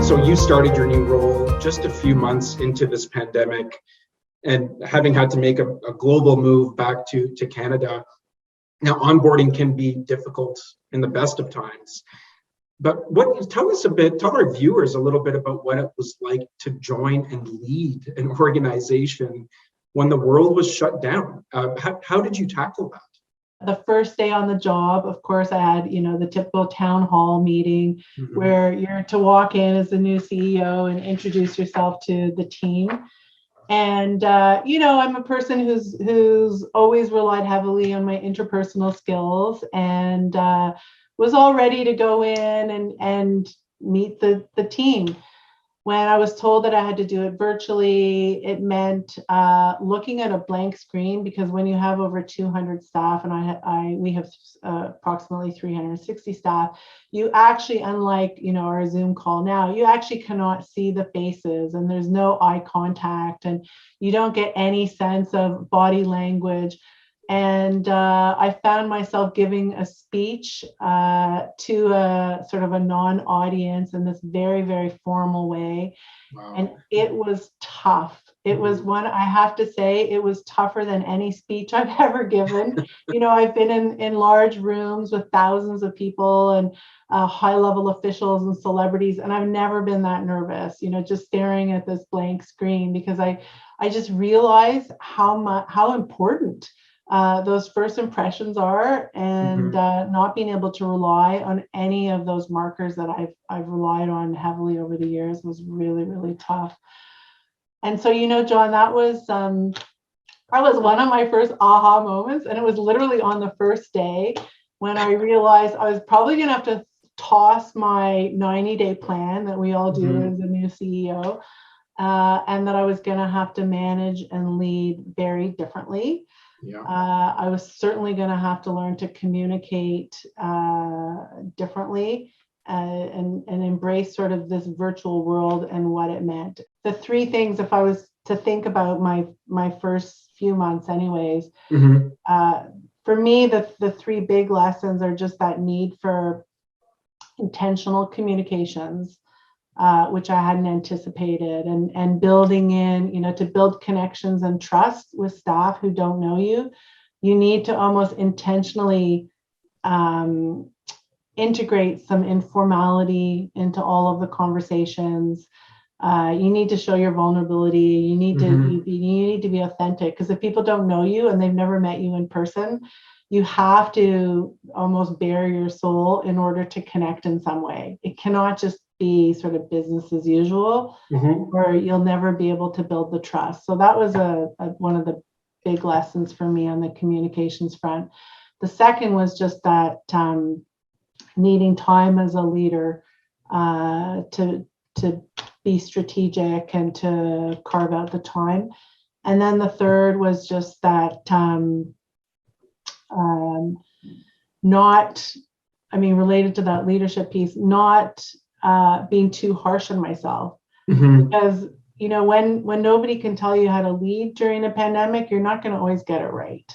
So you started your new role just a few months into this pandemic and having had to make a global move back to Canada. Now, onboarding can be difficult in the best of times. But tell our viewers a little bit about what it was like to join and lead an organization when the world was shut down. How did you tackle that? The first day on the job, of course, I had, the typical town hall meeting where you're to walk in as the new CEO and introduce yourself to the team. And, I'm a person who's always relied heavily on my interpersonal skills and was all ready to go in and meet the team. When I was told that I had to do it virtually, it meant looking at a blank screen, because when you have over 200 staff, and we have approximately 360 staff, you actually, unlike our Zoom call now, you actually cannot see the faces, and there's no eye contact, and you don't get any sense of body language. And I found myself giving a speech to a sort of a non-audience in this very, very formal way. Wow. And it was tough. It was one, I have to say, it was tougher than any speech I've ever given. I've been in large rooms with thousands of people and high-level officials and celebrities, and I've never been that nervous, just staring at this blank screen, because I just realized how important those first impressions are, and not being able to rely on any of those markers that I've relied on heavily over the years was really, really tough. And so, John, that was one of my first aha moments, and it was literally on the first day when I realized I was probably going to have to toss my 90-day plan that we all do as a new CEO, and that I was going to have to manage and lead very differently. Yeah. I was certainly going to have to learn to communicate differently and embrace sort of this virtual world and what it meant. The three things, if I was to think about my first few months anyways, for me, the three big lessons are just that need for intentional communications, which I hadn't anticipated, and building in, to build connections and trust with staff who don't know you, you need to almost intentionally integrate some informality into all of the conversations. You need to show your vulnerability. You need to be authentic, because if people don't know you and they've never met you in person, you have to almost bare your soul in order to connect in some way. It cannot just be sort of business as usual, or you'll never be able to build the trust. So that was one of the big lessons for me on the communications front. The second was just that needing time as a leader to be strategic and to carve out the time. And then the third was just that related to that leadership piece, not being too harsh on myself, because when nobody can tell you how to lead during a pandemic, you're not going to always get it right,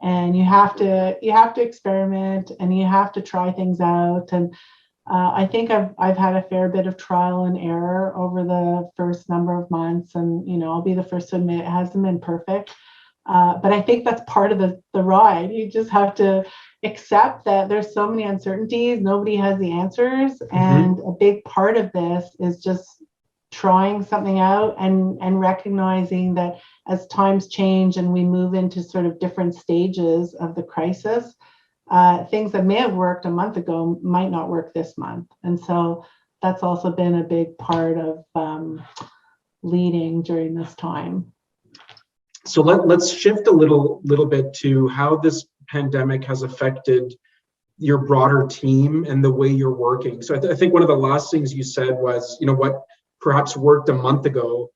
and you have to experiment, and you have to try things out. And I think I've had a fair bit of trial and error over the first number of months, and I'll be the first to admit it hasn't been perfect, but I think that's part of the ride. You just have to accept that there's so many uncertainties, nobody has the answers, and a big part of this is just trying something out and recognizing that as times change and we move into sort of different stages of the crisis, things that may have worked a month ago might not work this month. And so that's also been a big part of leading during this time. So let's shift a little bit to how this pandemic has affected your broader team and the way you're working. So I think one of the last things you said was, what perhaps worked a month ago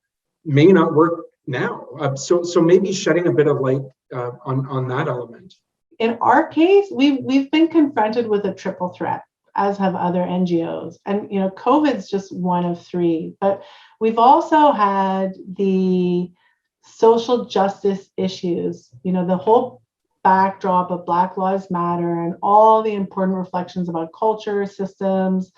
may not work now. So maybe shedding a bit of light on that element. In our case, we've been confronted with a triple threat, as have other NGOs. And, COVID's just one of three, but we've also had the social justice issues, the whole backdrop of Black Lives Matter and all the important reflections about culture, systems,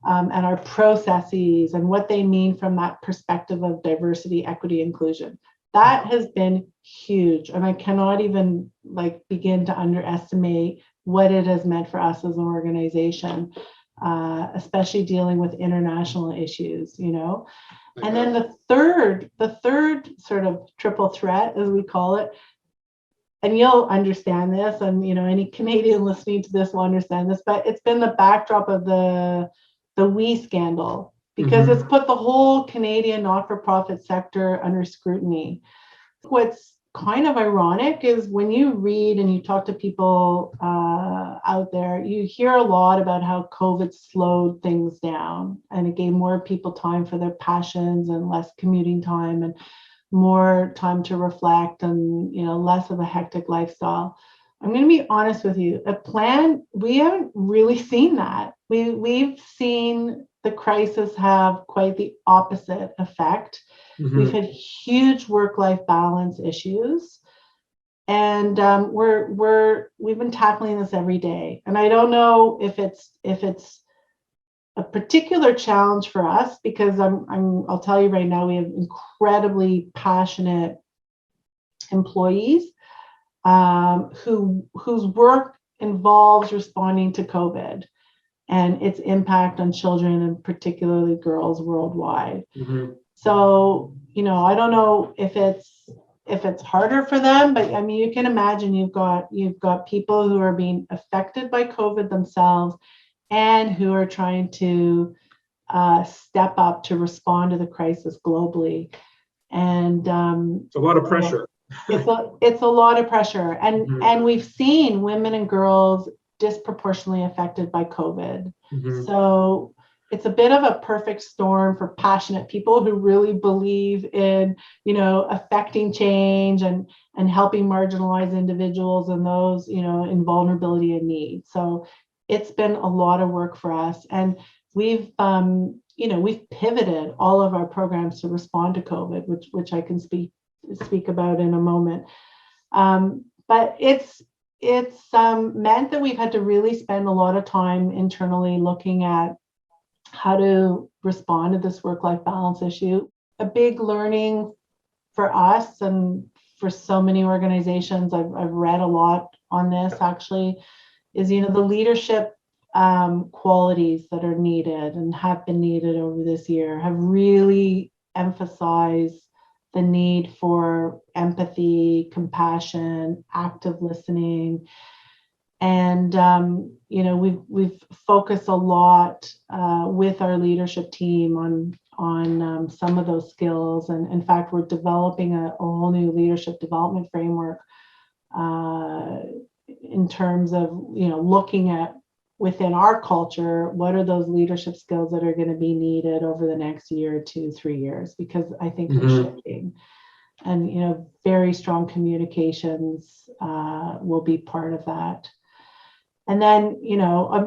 and our processes and what they mean from that perspective of diversity, equity, inclusion. That has been huge. And I cannot even begin to underestimate what it has meant for us as an organization, especially dealing with international issues, And then the third sort of triple threat, as we call it, and you'll understand this, and any Canadian listening to this will understand this, but it's been the backdrop of the WE scandal, because it's put the whole Canadian not-for-profit sector under scrutiny. What's kind of ironic is when you read and you talk to people out there, you hear a lot about how COVID slowed things down and it gave more people time for their passions and less commuting time and more time to reflect and less of a hectic lifestyle. I'm going to be honest with you. At Plan, we haven't really seen that. We've seen the crisis have quite the opposite effect. We've had huge work-life balance issues, and we've been tackling this every day. And I don't know if it's a particular challenge for us, because I'll tell you right now, we have incredibly passionate employees whose work involves responding to COVID and its impact on children and particularly girls worldwide. So, I don't know if it's harder for them, but I mean, you can imagine you've got people who are being affected by COVID themselves and who are trying to step up to respond to the crisis globally. And it's a lot of pressure. It's a lot of pressure. And we've seen women and girls disproportionately affected by COVID. So it's a bit of a perfect storm for passionate people who really believe in, affecting change and helping marginalized individuals and those, in vulnerability and need. So it's been a lot of work for us. And we've pivoted all of our programs to respond to COVID, which I can speak about in a moment. But it's meant that we've had to really spend a lot of time internally looking at how to respond to this work-life balance issue. A big learning for us and for so many organizations, I've read a lot on this actually, is, the leadership qualities that are needed and have been needed over this year have really emphasized the need for empathy, compassion, active listening. And, we've focused a lot with our leadership team on some of those skills. And in fact, we're developing a whole new leadership development framework in terms of, looking at within our culture, what are those leadership skills that are going to be needed over the next year, 2, 3 years, because I think they're shifting. And, very strong communications will be part of that. And then,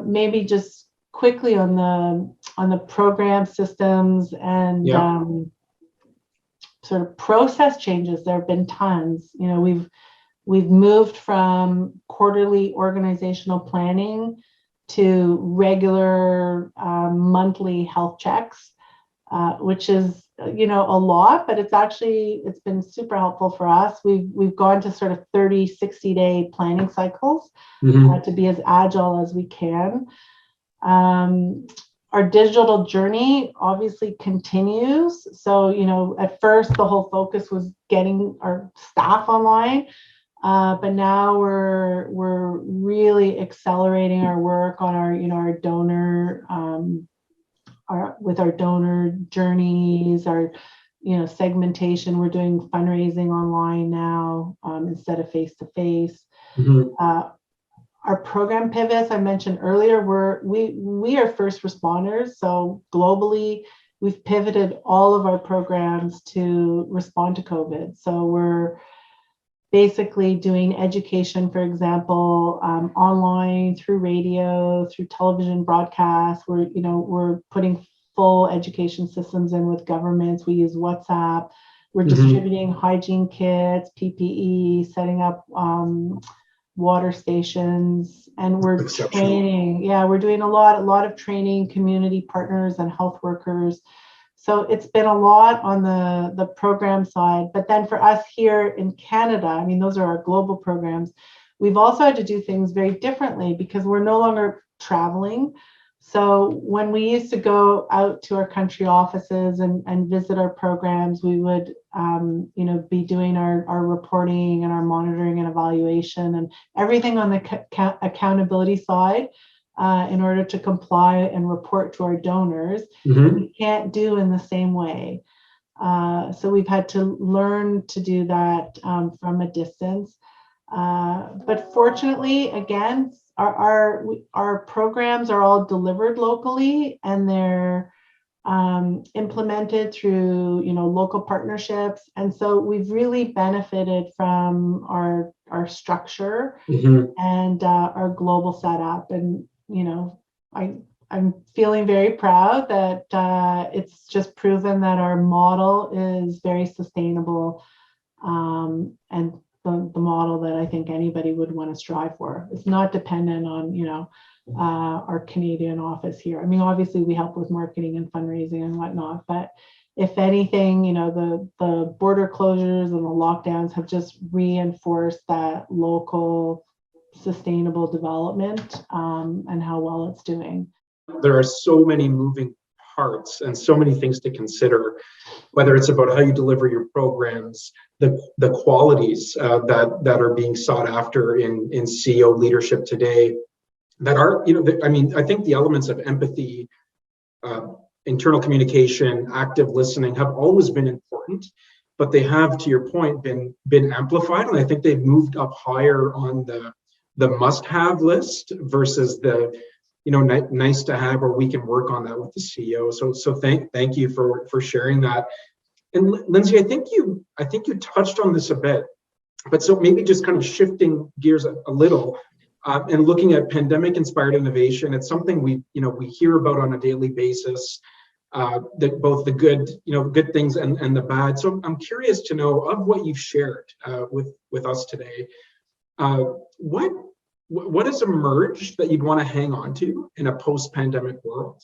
maybe just quickly on the program systems and sort of process changes, there have been tons. We've moved from quarterly organizational planning to regular monthly health checks, which is a lot, but it's been super helpful for us. We've gone to sort of 30, 60-day planning cycles to be as agile as we can. Our digital journey obviously continues. So, at first the whole focus was getting our staff online, but now we're really accelerating our work on our donor with our donor journeys, our segmentation. We're doing fundraising online now instead of face-to-face. Our program pivots I mentioned earlier, we are first responders. So globally, we've pivoted all of our programs to respond to COVID. So we're basically doing education, for example, online, through radio, through television broadcasts. We're putting full education systems in with governments. We use WhatsApp. We're distributing hygiene kits, PPE, setting up water stations, and we're Exceptional. training. Yeah, we're doing a lot of training community partners and health workers. So it's been a lot on the program side. But then for us here in Canada, I mean, those are our global programs. We've also had to do things very differently because we're no longer traveling. So when we used to go out to our country offices and visit our programs, we would, be doing our reporting and our monitoring and evaluation and everything on the accountability side in order to comply and report to our donors. Mm-hmm. We can't do in the same way. So we've had to learn to do that from a distance. But fortunately, again, our programs are all delivered locally, and they're implemented through local partnerships, and so we've really benefited from our structure Mm-hmm. and our global setup. And I'm feeling very proud that it's just proven that our model is very sustainable, and the model that I think anybody would want to strive for. It's not dependent on, our Canadian office here. I mean, obviously we help with marketing and fundraising and whatnot, but if anything, the border closures and the lockdowns have just reinforced that local sustainable development and how well it's doing. There are so many moving parts and so many things to consider, whether it's about how you deliver your programs, the qualities that are being sought after in CEO leadership today, that are, I think the elements of empathy, internal communication, active listening have always been important, but they have, to your point, been amplified, and I think they've moved up higher on the must-have list versus the nice to have, or we can work on that with the CEO. So thank you for sharing that. And Lindsay, I think you touched on this a bit, but so maybe just kind of shifting gears a little and looking at pandemic-inspired innovation. It's something we hear about on a daily basis, that both the good things and the bad. So I'm curious to know, of what you've shared with us today, what has emerged that you'd want to hang on to in a post-pandemic world?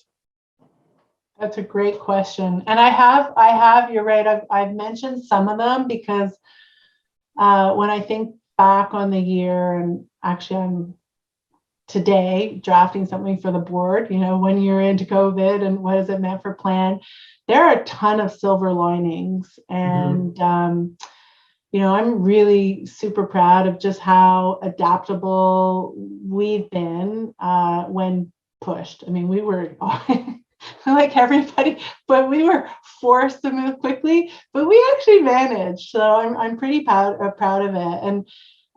That's a great question. And I have, you're right, I've mentioned some of them because when I think back on the year, and actually I'm today drafting something for the board, 1 year into COVID and what has it meant for plan, there are a ton of silver linings. And, I'm really super proud of just how adaptable we've been when pushed. I mean, we were like everybody, but we were forced to move quickly, but we actually managed. So I'm pretty proud of it. And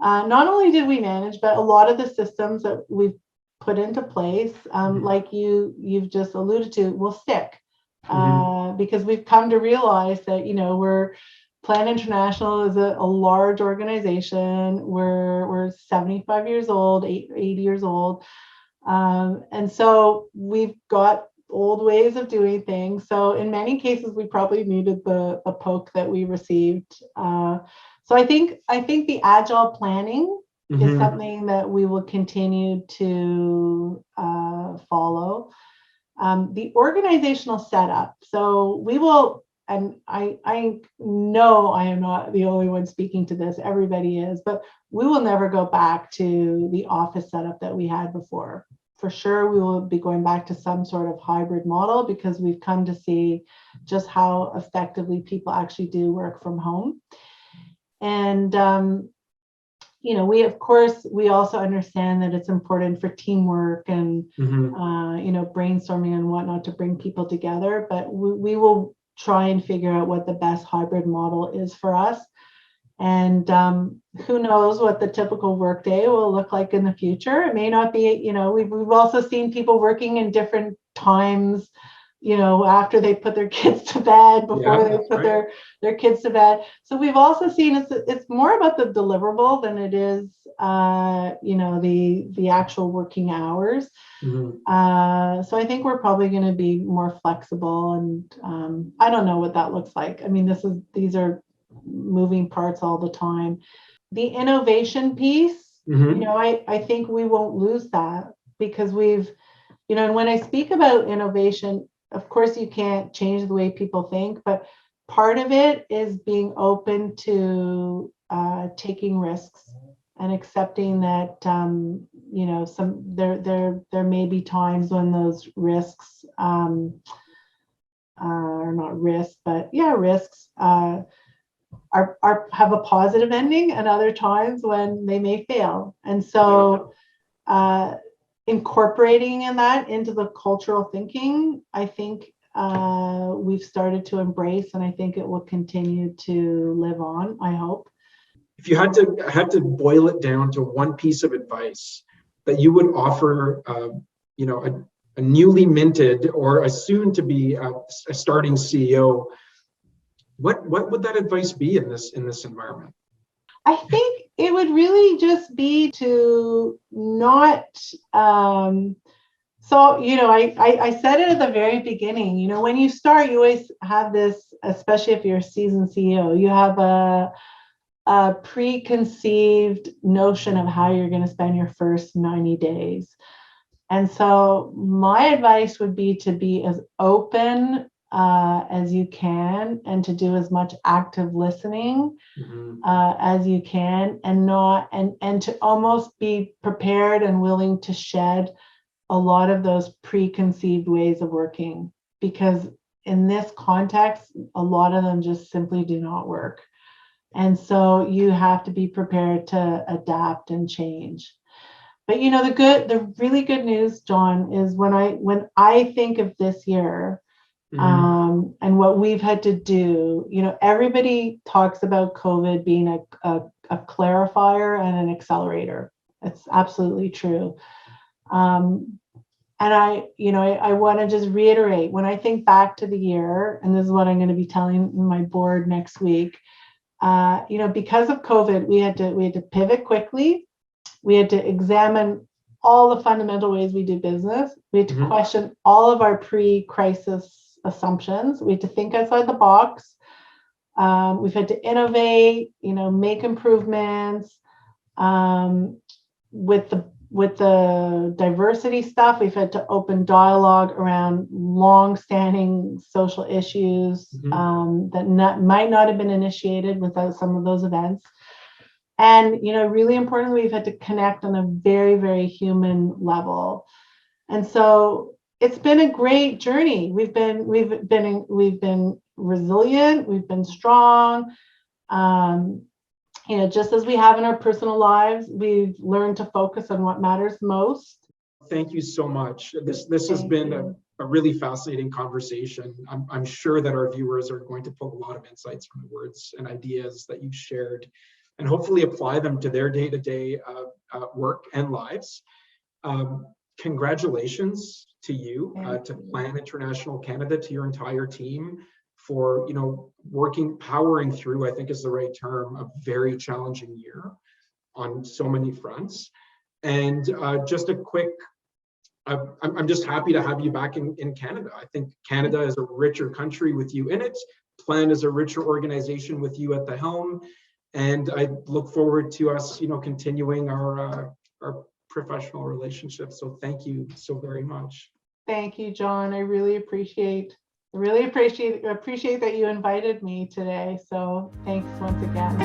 not only did we manage, but a lot of the systems that we've put into place, like you've just alluded to, will stick because we've come to realize that, Plan International is a large organization. We're 75 years old, 80 years old. And so we've got old ways of doing things. So in many cases, we probably needed the poke that we received. So I think the agile planning is something that we will continue to follow. The organizational setup. So we will, and I know I am not the only one speaking to this, everybody is, but we will never go back to the office setup that we had before. For sure, we will be going back to some sort of hybrid model because we've come to see just how effectively people actually do work from home. And, we also understand that it's important for teamwork and, brainstorming and whatnot to bring people together, but we will try and figure out what the best hybrid model is for us. And who knows what the typical workday will look like in the future. It may not be, we've also seen people working in different times, after they put their kids to bed, before they put their kids to bed. So we've also seen it's more about the deliverable than it is, the actual working hours. So I think we're probably going to be more flexible, and I don't know what that looks like. I mean, these are moving parts all the time. The innovation piece, Mhm. I think we won't lose that because and when I speak about innovation, of course you can't change the way people think, but part of it is being open to taking risks and accepting that there may be times when those risks are not risks, but risks have a positive ending, and other times when they may fail. And so incorporating that into the cultural thinking, I think we've started to embrace, and I think it will continue to live on, I hope. If you had to boil it down to one piece of advice that you would offer, a newly minted or a soon to be a starting CEO, what would that advice be in this environment? I think it would really just be to not. I said it at the very beginning. When you start, you always have this, especially if you're a seasoned CEO, you have a preconceived notion of how you're going to spend your first 90 days. And so my advice would be to be as open as you can, and to do as much active listening as you can, and to almost be prepared and willing to shed a lot of those preconceived ways of working, because in this context, a lot of them just simply do not work. And so you have to be prepared to adapt and change. But the really good news, John, is when I think of this year, and what we've had to do, everybody talks about COVID being a clarifier and an accelerator. It's absolutely true. And I want to just reiterate, when I think back to the year, and this is what I'm going to be telling my board next week, because of COVID, we had to pivot quickly. We had to examine all the fundamental ways we do business. We had to question all of our pre-crisis assumptions. We had to think outside the box. We've had to innovate, make improvements. With the diversity stuff, we've had to open dialogue around long-standing social issues that might not have been initiated without some of those events. And, really importantly, we've had to connect on a very, very human level. And so it's been a great journey. We've been resilient. We've been strong. Just as we have in our personal lives, we've learned to focus on what matters most. Thank you so much. This has been a really fascinating conversation. I'm sure that our viewers are going to pull a lot of insights from the words and ideas that you've shared, and hopefully apply them to their day-to-day work and lives. Congratulations to you, to Plan International Canada, to your entire team for powering through, I think is the right term, a very challenging year on so many fronts. And just a quick, I'm just happy to have you back in Canada. I think Canada is a richer country with you in it. Plan is a richer organization with you at the helm. And I look forward to us, continuing our professional relationship. So thank you so very much. Thank you, John. I really appreciate that you invited me today. So thanks once again.